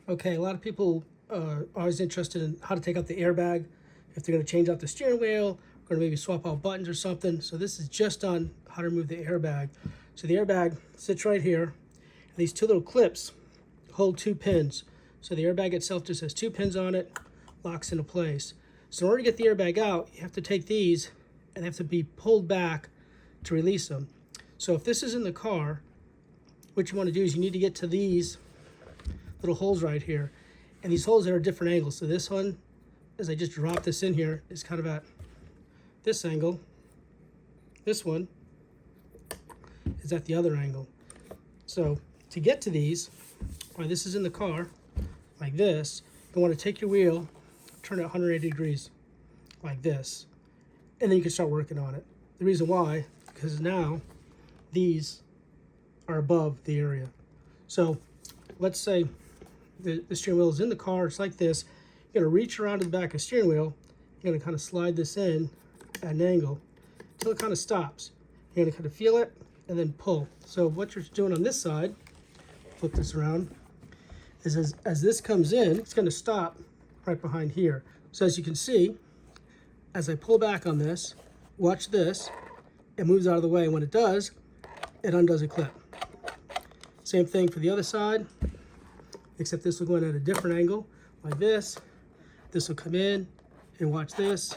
Okay, a lot of people are always interested in how to take out the airbag, if they're going to change out the steering wheel, or maybe swap out buttons or something. So this is just on how to remove the airbag. So the airbag sits right here, and these two little clips hold two pins. So the airbag itself just has two pins on it, locks into place. So in order to get the airbag out, you have to take these, and they have to be pulled back to release them. So if this is in the car, what you want to do is you need to get to these little holes right here, and these holes are at different angles. So this one, as I just drop this in here, is kind of at this angle. This one is at the other angle. So to get to these, while this is in the car, like this, you want to take your wheel, turn it 180 degrees, like this, and then you can start working on it. The reason why, because now these are above the area. So let's say the steering wheel is in the car, it's like this. You're gonna reach around to the back of the steering wheel, you're gonna kind of slide this in at an angle until it kind of stops. You're gonna kind of feel it and then pull. So what you're doing on this side, flip this around, is as this comes in, it's gonna stop right behind here. So as you can see, as I pull back on this, watch this, it moves out of the way. And when it does, it undoes a clip. Same thing for the other side, except this will go in at a different angle, like this. This will come in, and watch this.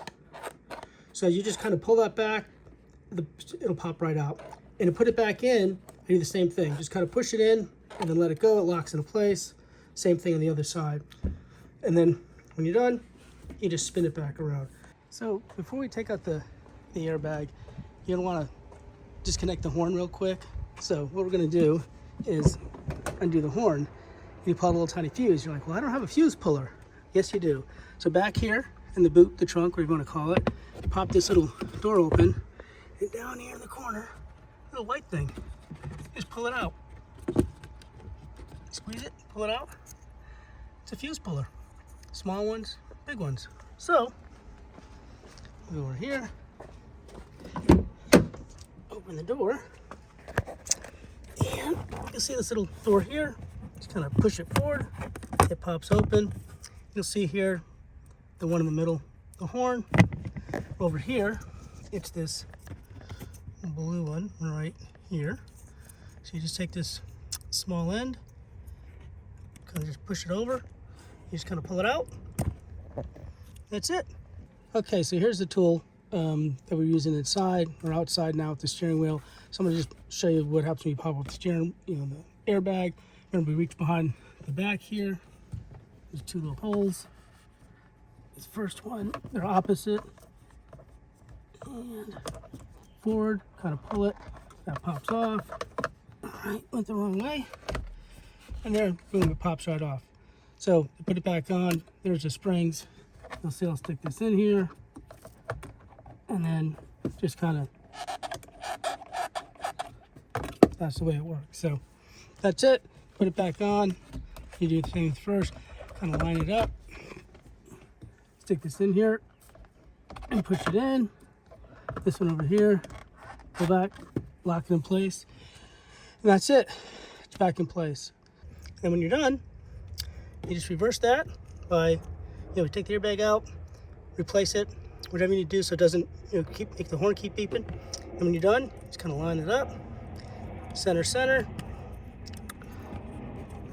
So you just kind of pull that back, it'll pop right out. And to put it back in, I do the same thing. Just kind of push it in, and then let it go, it locks into place. Same thing on the other side. And then when you're done, you just spin it back around. So before we take out the airbag, you're gonna wanna disconnect the horn real quick. So what we're gonna do is undo the horn. You pull a little tiny fuse. You're like, well, I don't have a fuse puller. Yes, you do. So back here in the boot, the trunk, whatever you want to call it, you pop this little door open, and down here in the corner, little white thing, just pull it out. Squeeze it, pull it out. It's a fuse puller. Small ones, big ones. So, go over here, open the door, and you'll see this little door here. Just kind of push it forward, it pops open. You'll see here the one in the middle, the horn. Over here, it's this blue one right here. So you just take this small end, kind of just push it over. You just kind of pull it out. That's it. Okay, so here's the tool that we're using inside or outside now with the steering wheel. So I'm gonna just show you what happens when you pop up the steering, the airbag. You're gonna be reached behind the back here. There's two little holes. This first one, they're opposite. And forward, kind of pull it. That pops off. All right, went the wrong way. And there, boom, it pops right off. So to put it back on, there's the springs. You'll see I'll stick this in here. And then just kind of, that's the way it works. So that's it. Put it back on. You do the things first. Kind of line it up. Stick this in here and push it in. This one over here. Pull back, lock it in place. And that's it. It's back in place. And when you're done, you just reverse that by, take the airbag out, replace it, whatever you need to do so it doesn't, make the horn keep beeping. And when you're done, just kind of line it up, center,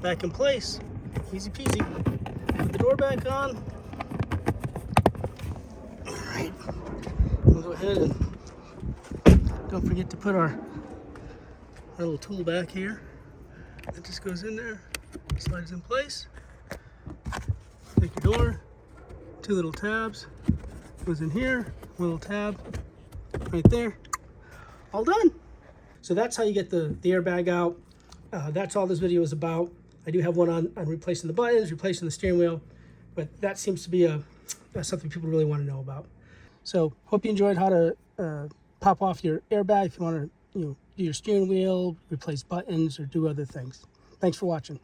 back in place, easy peasy. Put the door back on. All right, we'll go ahead and don't forget to put our little tool back here. That just goes in there, slides in place. Take your door, two little tabs, goes in here, little tab, right there, all done. So that's how you get the airbag out. That's all this video is about. I do have one on replacing the buttons, replacing the steering wheel, but that seems to be something people really want to know about. So hope you enjoyed how to pop off your airbag if you want to do your steering wheel, replace buttons, or do other things. Thanks for watching.